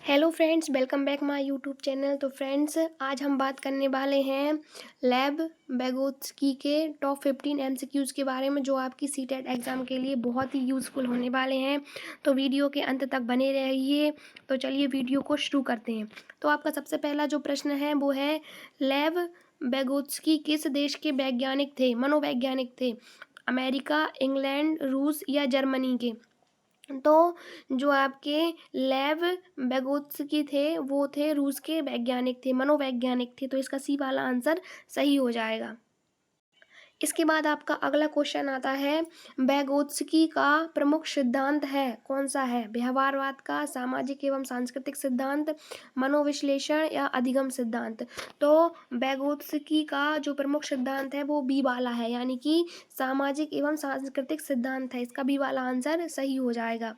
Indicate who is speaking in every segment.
Speaker 1: Hello friends, welcome back my YouTube channel. तो friends, आज हम बात करने वाले हैं लैब बेगोत्स्की के टॉप 15 एमसीक्यूज़ के बारे में, जो आपकी सीटेट एग्ज़ाम के लिए बहुत ही यूज़फुल होने वाले हैं। तो वीडियो के अंत तक बने रहिए। तो चलिए वीडियो को शुरू करते हैं। तो आपका सबसे पहला जो प्रश्न है वो है, लैब बेगोत्स्की किस देश के वैज्ञानिक थे, मनोवैज्ञानिक थे? अमेरिका, इंग्लैंड, रूस या जर्मनी के? तो जो आपके लेव बेगोत्स्की थे वो थे रूस के वैज्ञानिक थे, मनोवैज्ञानिक थे। तो इसका सी वाला आंसर सही हो जाएगा। इसके बाद आपका अगला क्वेश्चन आता है, बेगोत्स्की का प्रमुख सिद्धांत है कौन सा है? व्यवहारवाद का, सामाजिक एवं सांस्कृतिक सिद्धांत, मनोविश्लेषण या अधिगम सिद्धांत? तो बेगोत्स्की का जो प्रमुख सिद्धांत है वो बी वाला है, यानी कि सामाजिक एवं सांस्कृतिक सिद्धांत है। इसका बी वाला आंसर सही हो जाएगा।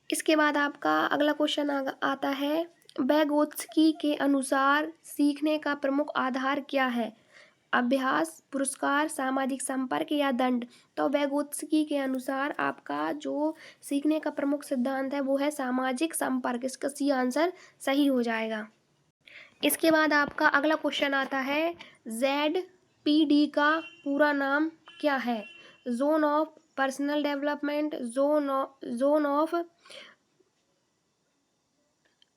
Speaker 1: इसके बाद आपका अगला क्वेश्चन आता है, बेगोत्स्की के अनुसार सीखने का प्रमुख आधार क्या है? अभ्यास, पुरस्कार, सामाजिक संपर्क या दंड? तो बेगोत्स्की के अनुसार आपका जो सीखने का प्रमुख सिद्धांत है वो है सामाजिक संपर्क। इसका सी आंसर सही हो जाएगा। इसके बाद आपका अगला क्वेश्चन आता है, ZPD का पूरा नाम क्या है? Zone of personal development, zone of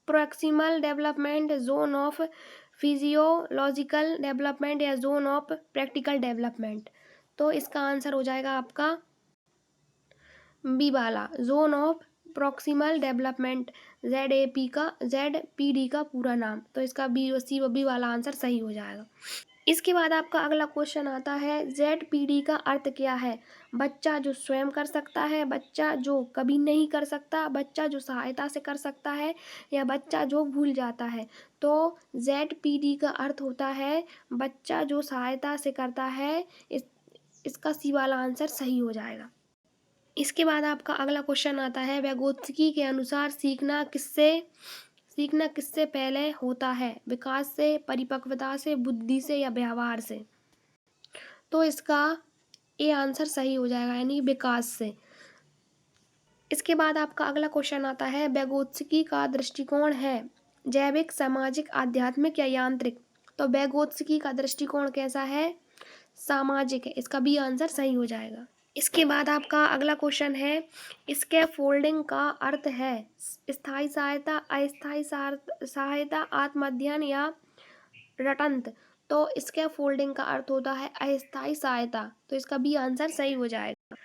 Speaker 1: proximal development, zone of physiological development या जोन ऑफ प्रैक्टिकल डेवलपमेंट? तो इसका आंसर हो जाएगा आपका बी वाला, zone of proximal development. ZPD का पूरा नाम। तो इसका बी वाला आंसर सही हो जाएगा। इसके बाद आपका अगला क्वेश्चन आता है, ZPD का अर्थ क्या है? बच्चा जो स्वयं कर सकता है, बच्चा जो कभी नहीं कर सकता, बच्चा जो सहायता से कर सकता है या बच्चा जो भूल जाता है? तो ZPD का अर्थ होता है बच्चा जो सहायता से करता है। इसका सी वाला आंसर सही हो जाएगा। इसके बाद आपका अगला क्वेश्चन आता है, vygotsky के अनुसार सीखना किससे पहले होता है? विकास से, परिपक्वता से, बुद्धि से या व्यवहार से? तो इसका ए आंसर सही हो जाएगा, यानी विकास से। इसके बाद आपका अगला क्वेश्चन आता है, vygotsky का दृष्टिकोण है जैविक, सामाजिक, आध्यात्मिक या यांत्रिक? तो vygotsky का दृष्टिकोण कैसा है? सामाजिक है। इसका बी आंसर सही हो जाएगा। इसके बाद आपका अगला क्वेश्चन है, स्कैफोल्डिंग का अर्थ है स्थायी सहायता, अस्थायी सहायता, आत्म अध्ययन या रटंत? तो स्कैफोल्डिंग का अर्थ होता है अस्थायी सहायता। तो इसका बी आंसर सही हो जाएगा।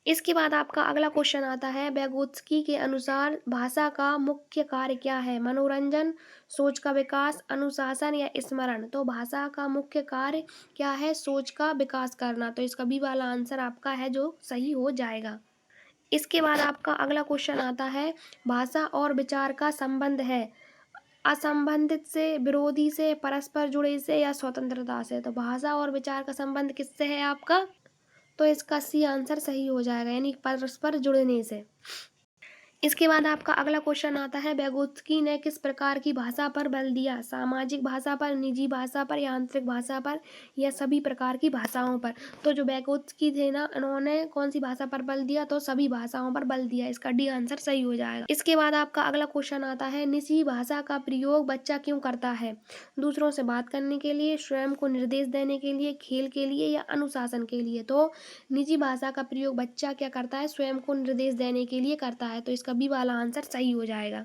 Speaker 1: इसके बाद आपका अगला क्वेश्चन आता है, vygotsky के अनुसार भाषा का मुख्य कार्य क्या है? मनोरंजन, सोच का विकास, अनुशासन या स्मरण? तो भाषा का मुख्य कार्य क्या है? सोच का विकास करना। तो इसका बी वाला आंसर आपका है जो सही हो जाएगा। इसके बाद आपका अगला क्वेश्चन आता है, भाषा और विचार का संबंध है असंबंधित से, विरोधी से, परस्पर जुड़े से या स्वतंत्रता से? तो भाषा और विचार का संबंध किससे है आपका? तो इसका सी आंसर सही हो जाएगा, यानी परस्पर जुड़ने से। इसके बाद आपका अगला क्वेश्चन आता है, vygotsky ने किस प्रकार की भाषा पर बल दिया? सामाजिक भाषा पर, निजी भाषा पर, यांत्रिक भाषा पर या सभी प्रकार की भाषाओं पर? तो जो vygotsky थे ना, उन्होंने कौन सी भाषा पर बल दिया? तो सभी भाषाओं पर बल दिया। इसका डी आंसर सही हो जाएगा। इसके बाद आपका अगला क्वेश्चन आता है, निजी भाषा का प्रयोग बच्चा क्यों करता है? दूसरों से बात करने के लिए, स्वयं को निर्देश देने के लिए, खेल के लिए या अनुशासन के लिए? तो निजी भाषा का प्रयोग बच्चा क्या करता है? स्वयं को निर्देश देने के लिए करता है। तो इसका बी वाला आंसर सही हो जाएगा।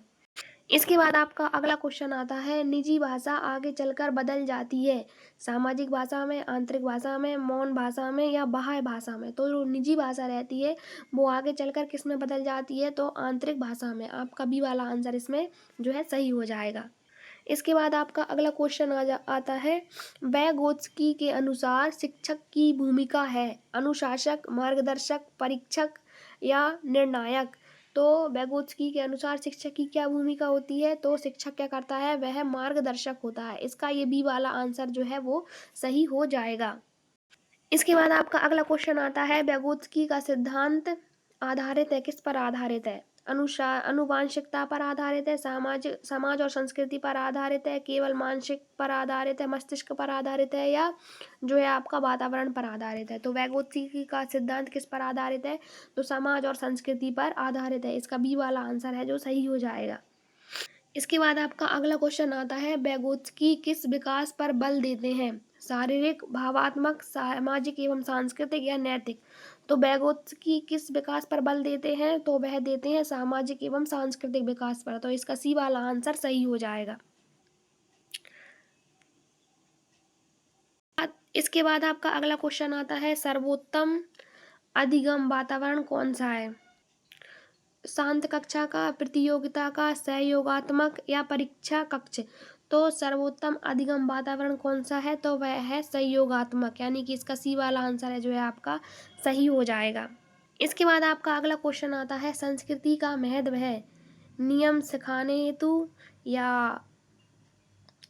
Speaker 1: इसके बाद आपका अगला क्वेश्चन आता है, निजी भाषा आगे चलकर बदल जाती है सामाजिक भाषा में, आंतरिक भाषा में, मौन भाषा में या बाह्य भाषा में? तो जो निजी भाषा रहती है वो आगे चलकर किस में बदल जाती है? तो आंतरिक भाषा में। आपका बी वाला आंसर इसमें जो है सही हो जाएगा। इसके बाद आपका अगला क्वेश्चन आता है, vygotsky के अनुसार शिक्षक की भूमिका है अनुशासक, मार्गदर्शक, परीक्षक या निर्णायक? तो vygotsky के अनुसार शिक्षक की क्या भूमिका होती है? तो शिक्षक क्या करता है? वह मार्गदर्शक होता है। इसका ये बी वाला आंसर जो है वो सही हो जाएगा। इसके बाद आपका अगला क्वेश्चन आता है, vygotsky का सिद्धांत आधारित है किस पर आधारित है? अनुवांशिकता पर आधारित है, समाज और संस्कृति पर आधारित है, केवल मानसिक पर आधारित है, मस्तिष्क पर आधारित है या जो है आपका वातावरण पर आधारित है? तो vygotsky का सिद्धांत किस पर आधारित है? तो समाज और संस्कृति पर आधारित है। इसका बी वाला आंसर है जो सही हो जाएगा। इसके बाद आपका अगला क्वेश्चन आता है, vygotsky किस विकास पर बल देते हैं? शारीरिक, भावात्मक, सामाजिक एवं सांस्कृतिक या नैतिक? तो vygotsky किस विकास पर बल देते हैं? तो वह देते हैं सामाजिक एवं सांस्कृतिक विकास पर। तो इसका सी वाला आंसर सही हो जाएगा। इसके बाद आपका अगला क्वेश्चन आता है, सर्वोत्तम अधिगम वातावरण कौन सा है? शांत कक्षा का, प्रतियोगिता का, सहयोगात्मक या परीक्षा कक्ष? तो सर्वोत्तम अधिगम वातावरण कौन सा है? तो वह है सहयोगात्मक, यानी कि इसका सी वाला आंसर है जो है आपका सही हो जाएगा। इसके बाद आपका अगला क्वेश्चन आता है, संस्कृति का महत्व है नियम सिखाने हेतु या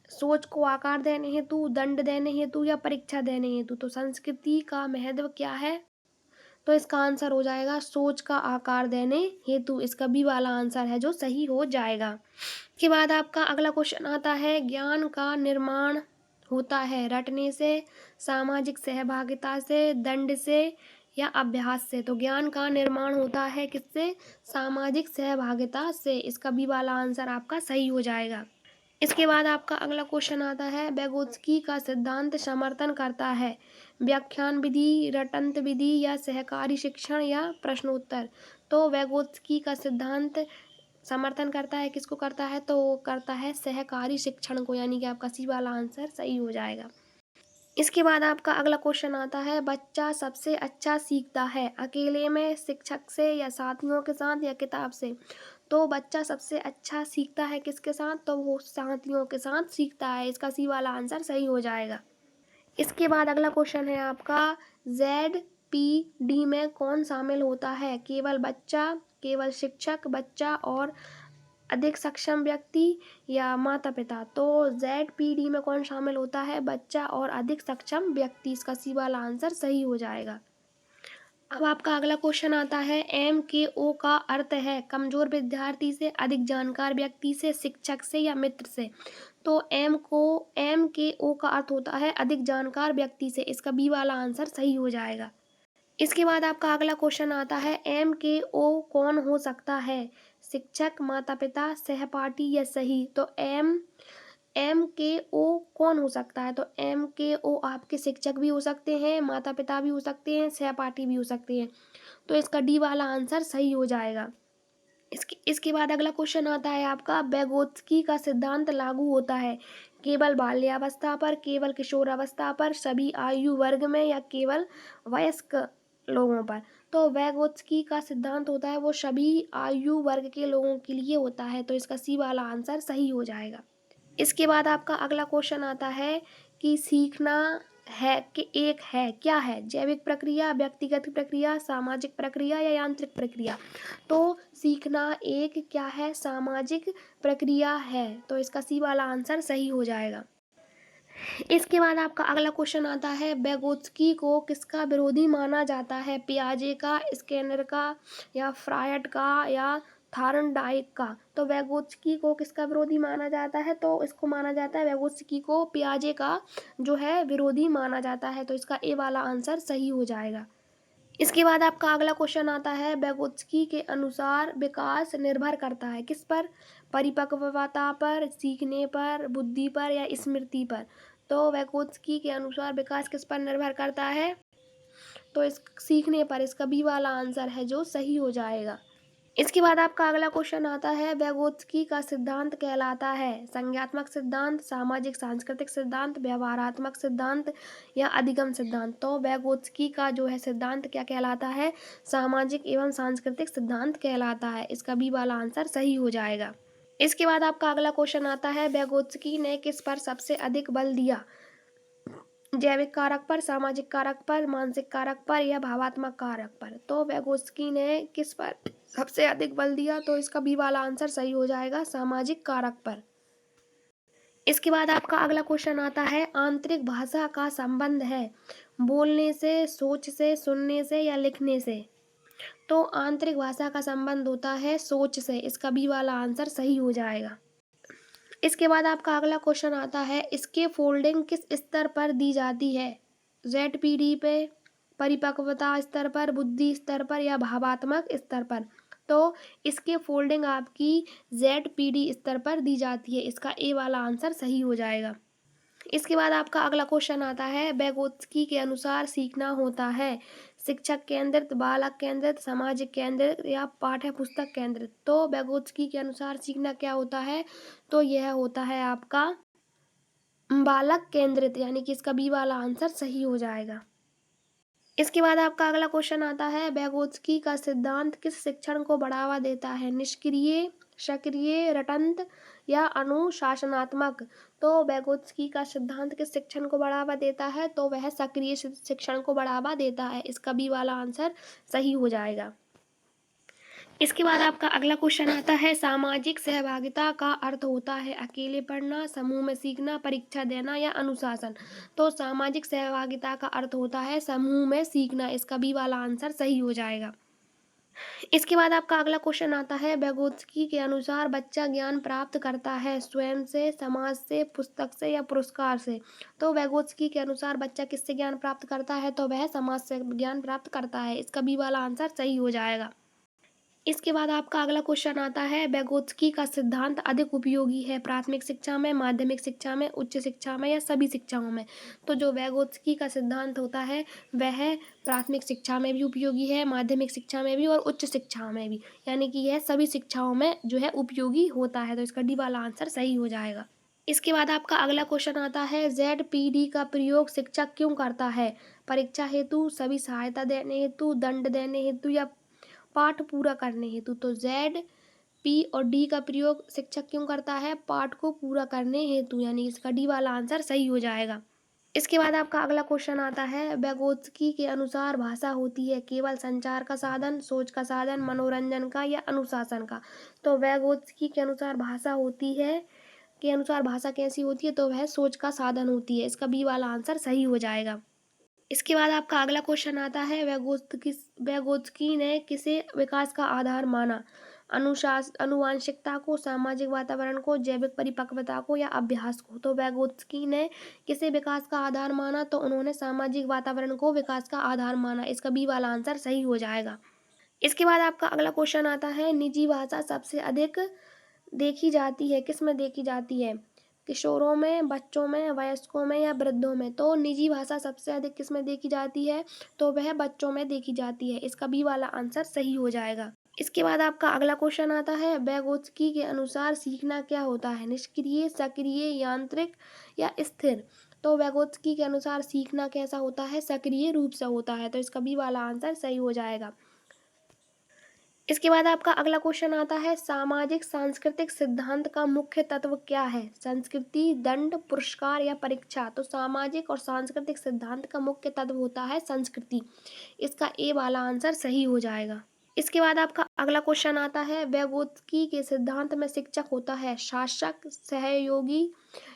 Speaker 1: सोच को आकार देने हेतु, दंड देने हेतु या परीक्षा देने हेतु? तो संस्कृति का महत्व क्या है? तो इसका आंसर हो जाएगा सोच का आकार देने हेतु। इसका बी वाला आंसर है जो सही हो जाएगा। इसके बाद आपका अगला क्वेश्चन आता है, ज्ञान का निर्माण होता है रटने से, सामाजिक सहभागिता से, दंड से या अभ्यास से? तो ज्ञान का निर्माण होता है किससे? सामाजिक सहभागिता से। इसका बी वाला आंसर आपका सही हो जाएगा। इसके बाद आपका अगला क्वेश्चन आता है, vygotsky का सिद्धांत समर्थन करता है व्याख्यान विधि, रटंत विधि या सहकारी शिक्षण या प्रश्नोत्तर? तो vygotsky का सिद्धांत समर्थन करता है किसको करता है? तो वो करता है सहकारी शिक्षण को, यानी कि आपका सी वाला आंसर सही हो जाएगा। इसके बाद आपका अगला क्वेश्चन आता है, बच्चा सबसे अच्छा सीखता है अकेले में, शिक्षक से या साथियों के साथ या किताब से? तो बच्चा सबसे अच्छा सीखता है किसके साथ? तो वो साथियों के साथ सीखता है। इसका सी वाला आंसर सही हो जाएगा। इसके बाद अगला क्वेश्चन है आपका, ZPD में कौन शामिल होता है? केवल बच्चा, केवल शिक्षक, बच्चा और अधिक सक्षम व्यक्ति या माता पिता? तो ZPD में कौन शामिल होता है? बच्चा और अधिक सक्षम व्यक्ति। इसका सी वाला आंसर सही हो जाएगा। अब आपका अगला क्वेश्चन आता है, MKO का अर्थ है कमजोर विद्यार्थी से, अधिक जानकार व्यक्ति से, शिक्षक से या मित्र से? तो MKO का अर्थ होता है अधिक जानकार व्यक्ति से। इसका बी वाला आंसर सही हो जाएगा। इसके बाद आपका अगला क्वेश्चन आता है, MKO कौन हो सकता है? शिक्षक, माता पिता, सहपाठी या सही? तो MKO कौन हो सकता है? तो MKO आपके शिक्षक भी हो सकते हैं, माता पिता भी हो सकते हैं, सहपाठी भी हो सकते हैं। तो इसका डी वाला आंसर सही हो जाएगा। इसके बाद अगला क्वेश्चन आता है आपका, vygotsky का सिद्धांत लागू होता है केवल बाल्यावस्था पर, केवल किशोरावस्था पर, सभी आयु वर्ग में या केवल वयस्क लोगों पर? तो vygotsky का सिद्धांत होता है वो सभी आयु वर्ग के लोगों के लिए होता है। तो इसका सी वाला आंसर सही हो जाएगा। इसके बाद आपका अगला क्वेश्चन आता है कि सीखना है कि एक है क्या है? जैविक प्रक्रिया, व्यक्तिगत प्रक्रिया, सामाजिक प्रक्रिया या यांत्रिक प्रक्रिया? तो सीखना एक क्या है? सामाजिक प्रक्रिया है। तो इसका सी वाला आंसर सही हो जाएगा। इसके बाद आपका अगला क्वेश्चन आता है, vygotsky को किसका विरोधी माना जाता है? पियाजे का, स्किनर का या फ्रायड का या थॉर्नडाइक का? तो vygotsky को किसका विरोधी माना जाता है? तो इसको माना जाता है vygotsky को पियाजे का जो है विरोधी माना जाता है। तो इसका ए वाला आंसर सही हो जाएगा। इसके बाद आपका अगला क्वेश्चन आता है, vygotsky के अनुसार विकास निर्भर करता है किस पर? परिपक्वता पर, सीखने पर, बुद्धि पर या स्मृति पर? तो vygotsky के अनुसार विकास किस पर निर्भर करता है? तो इस सीखने पर। इसका बी वाला आंसर है जो सही हो जाएगा। इसके बाद आपका अगला क्वेश्चन आता है, vygotsky का सिद्धांत कहलाता है संज्ञात्मक सिद्धांत, सामाजिक सांस्कृतिक सिद्धांत, व्यवहारात्मक सिद्धांत या अधिगम सिद्धांत? तो vygotsky का जो है सिद्धांत क्या कहलाता है? सामाजिक एवं सांस्कृतिक सिद्धांत कहलाता है। इसका बी वाला आंसर सही हो जाएगा। इसके बाद आपका अगला क्वेश्चन आता है, vygotsky ने किस पर सबसे अधिक बल दिया? जैविक कारक पर, सामाजिक कारक पर, मानसिक कारक पर या भावात्मक कारक पर? तो vygotsky ने किस पर सबसे अधिक बल दिया? तो इसका बी वाला आंसर सही हो जाएगा, सामाजिक कारक पर। इसके बाद आपका अगला क्वेश्चन आता है, आंतरिक भाषा का संबंध है बोलने से, सोच से, सुनने से या लिखने से? तो आंतरिक भाषा का संबंध होता है सोच से। इसका बी वाला आंसर सही हो जाएगा। इसके बाद आपका अगला क्वेश्चन आता है, इसके फोल्डिंग किस स्तर पर दी जाती है? ZPD पे, परिपक्वता स्तर पर, बुद्धि स्तर पर या भावात्मक स्तर पर? तो इसकी फोल्डिंग आपकी ZPD स्तर पर दी जाती है। इसका ए वाला आंसर सही हो जाएगा। इसके बाद आपका अगला क्वेश्चन आता है, vygotsky के अनुसार सीखना होता है शिक्षक केंद्रित, बालक केंद्रित, सामाजिक केंद्रित या पाठ्य पुस्तक केंद्रित। तो vygotsky के अनुसार सीखना क्या होता है, तो यह होता है आपका बालक केंद्रित, यानी कि इसका बी वाला आंसर सही हो जाएगा। इसके बाद आपका अगला क्वेश्चन आता है, vygotsky का सिद्धांत किस शिक्षण को बढ़ावा देता है, निष्क्रिय, सक्रिय, रटंत या अनुशासनात्मक। तो vygotsky का सिद्धांत किस शिक्षण को बढ़ावा देता है, तो वह सक्रिय शिक्षण को बढ़ावा देता है। इसका बी वाला आंसर सही हो जाएगा। इसके बाद आपका अगला क्वेश्चन आता है, सामाजिक सहभागिता का अर्थ होता है अकेले पढ़ना, समूह में सीखना, परीक्षा देना या अनुशासन। तो सामाजिक सहभागिता का अर्थ होता है समूह में सीखना। इसका बी वाला आंसर सही हो जाएगा। इसके बाद आपका अगला क्वेश्चन आता है, vygotsky के अनुसार बच्चा ज्ञान प्राप्त करता है स्वयं से, समाज से, पुस्तक से या पुरस्कार से। तो vygotsky के अनुसार बच्चा किससे ज्ञान प्राप्त करता है, तो वह समाज से ज्ञान प्राप्त करता है। इसका बी वाला आंसर सही हो जाएगा। इसके बाद आपका अगला क्वेश्चन आता है, vygotsky का सिद्धांत अधिक उपयोगी है प्राथमिक शिक्षा में, माध्यमिक शिक्षा में, उच्च शिक्षा में या सभी शिक्षाओं में। तो जो vygotsky का सिद्धांत होता है वह प्राथमिक शिक्षा में भी उपयोगी है, माध्यमिक शिक्षा में भी और उच्च शिक्षा में भी, यानी कि यह सभी शिक्षाओं में जो है उपयोगी होता है। तो इसका डी वाला आंसर सही हो जाएगा। इसके बाद आपका अगला क्वेश्चन आता है, ZPD का प्रयोग शिक्षक क्यों करता है, परीक्षा हेतु, सभी सहायता देने हेतु, दंड देने हेतु या पाठ पूरा करने हेतु। तो Z, P और D का प्रयोग शिक्षक क्यों करता है, पाठ को पूरा करने हेतु, यानी इसका डी वाला आंसर सही हो जाएगा। इसके बाद आपका अगला क्वेश्चन आता है, vygotsky के अनुसार भाषा होती है केवल संचार का साधन, सोच का साधन, मनोरंजन का या अनुशासन का। तो vygotsky के अनुसार भाषा होती है, के अनुसार भाषा कैसी होती है, तो वह सोच का साधन होती है। इसका बी वाला आंसर सही हो जाएगा। इसके बाद आपका अगला क्वेश्चन आता है, vygotsky ने किसे विकास का आधार माना, अनुवांशिकता को, सामाजिक वातावरण को, जैविक परिपक्वता को या अभ्यास को। तो vygotsky ने किसे विकास का आधार माना, तो उन्होंने सामाजिक वातावरण को विकास का आधार माना। इसका बी वाला आंसर सही हो जाएगा। इसके बाद आपका अगला क्वेश्चन आता है, निजी भाषा सबसे अधिक देखी जाती है किस में देखी जाती है, किशोरों में, बच्चों में, वयस्कों में या वृद्धों में। तो निजी भाषा सबसे अधिक किस में देखी जाती है, तो वह बच्चों में देखी जाती है। इसका बी वाला आंसर सही हो जाएगा। इसके बाद आपका अगला क्वेश्चन आता है, vygotsky के अनुसार सीखना क्या होता है, निष्क्रिय, सक्रिय, यांत्रिक या स्थिर। तो vygotsky के अनुसार सीखना कैसा होता है, सक्रिय रूप से होता है। तो इसका बी वाला आंसर सही हो जाएगा। इसके बाद आपका अगला क्वेश्चन आता है, सामाजिक सांस्कृतिक सिद्धांत का मुख्य तत्व क्या है, संस्कृति, दंड, पुरस्कार या परीक्षा। तो सामाजिक और सांस्कृतिक सिद्धांत का मुख्य तत्व होता है संस्कृति। इसका ए वाला आंसर सही हो जाएगा। इसके बाद आपका अगला क्वेश्चन आता है, vygotsky के सिद्धांत में शिक्षक होता है शासक, सहयोगी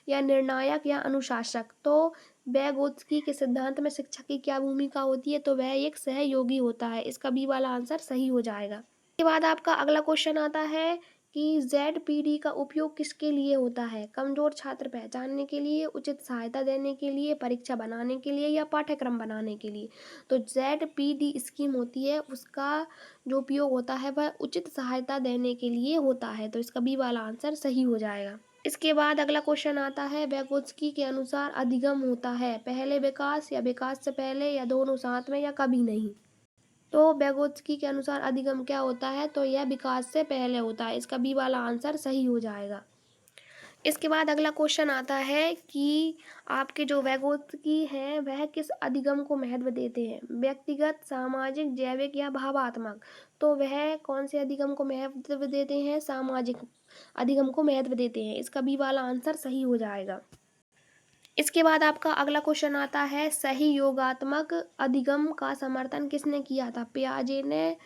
Speaker 1: या निर्णायक या अनुशासक। तो vygotsky के सिद्धांत में शिक्षक की क्या भूमिका होती है, तो वह एक सहयोगी होता है। इसका बी वाला आंसर सही हो जाएगा। के बाद आपका अगला क्वेश्चन आता है कि ZPD का उपयोग किसके लिए होता है, कमजोर छात्र पहचानने के लिए, उचित सहायता देने के लिए, परीक्षा बनाने के लिए या पाठ्यक्रम बनाने के लिए। तो ZPD स्कीम होती है, उसका जो उपयोग होता है वह उचित सहायता देने के लिए होता है। तो इसका बी वाला आंसर सही हो जाएगा। इसके बाद अगला क्वेश्चन आता है, vygotsky के अनुसार अधिगम होता है पहले विकास या विकास से पहले या दोनों साथ में या कभी नहीं। तो vygotsky के अनुसार अधिगम क्या होता है, तो यह विकास से पहले होता है। इसका बी वाला आंसर सही हो जाएगा। इसके बाद अगला क्वेश्चन आता है कि आपके जो vygotsky हैं वह किस अधिगम को महत्व देते हैं, व्यक्तिगत, सामाजिक, जैविक या भावात्मक। तो वह कौन से अधिगम को महत्व देते हैं, सामाजिक अधिगम को महत्व देते हैं। इसका बी वाला आंसर सही हो जाएगा। इसके बाद आपका अगला क्वेश्चन आता है, सही योगात्मक अधिगम का समर्थन किसने किया था, पियाजे ने,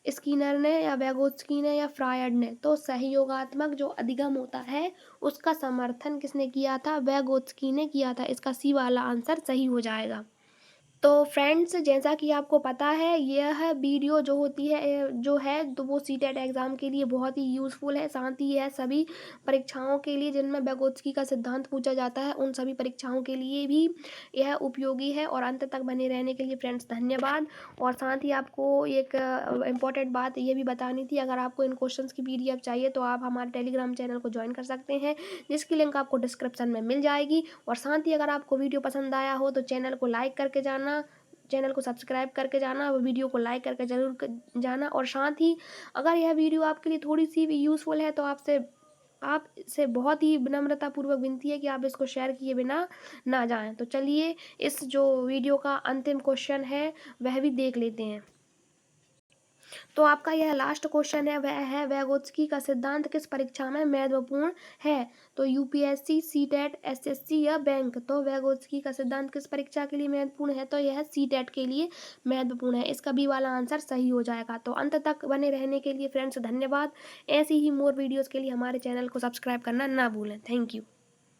Speaker 1: स्किनर ने या vygotsky ने या फ्रायड ने। तो सहयोगात्मक जो अधिगम होता है उसका समर्थन किसने किया था, vygotsky ने किया था। इसका सी वाला आंसर सही हो जाएगा। तो फ्रेंड्स, जैसा कि आपको पता है, यह वीडियो जो होती है जो है तो वो सीटेट एग्ज़ाम के लिए बहुत ही यूज़फुल है। साथ ही यह सभी परीक्षाओं के लिए जिनमें vygotsky का सिद्धांत पूछा जाता है, उन सभी परीक्षाओं के लिए भी यह उपयोगी है। और अंत तक बने रहने के लिए फ्रेंड्स धन्यवाद। और साथ ही आपको एक इम्पॉर्टेंट बात ये भी बतानी थी, अगर आपको इन क्वेश्चंस की PDF चाहिए तो आप हमारे टेलीग्राम चैनल को ज्वाइन कर सकते हैं, जिसकी लिंक आपको डिस्क्रिप्शन में मिल जाएगी। और साथ ही अगर आपको वीडियो पसंद आया हो तो चैनल को लाइक करके जाना, चैनल को सब्सक्राइब करके जाना, वीडियो को लाइक करके ज़रूर जाना। और साथ ही अगर यह वीडियो आपके लिए थोड़ी सी भी यूज़फुल है तो आपसे बहुत ही विनम्रतापूर्वक विनती है कि आप इसको शेयर किए बिना ना जाएं। तो चलिए, इस जो वीडियो का अंतिम क्वेश्चन है वह भी देख लेते हैं। तो आपका यह लास्ट क्वेश्चन है, वह है vygotsky का सिद्धांत किस परीक्षा में महत्वपूर्ण है? तो UPSC, सीटेट, SSC या बैंक? तो vygotsky का सिद्धांत किस परीक्षा के लिए महत्वपूर्ण है? तो यह सीटेट के लिए महत्वपूर्ण है। इसका बी वाला आंसर सही हो जाएगा। तो अंत तक बने रहने के लिए फ्रेंड्स धन्यवाद। ऐसी ही मोर वीडियोज़ के लिए हमारे चैनल को सब्सक्राइब करना ना भूलें। Thank you.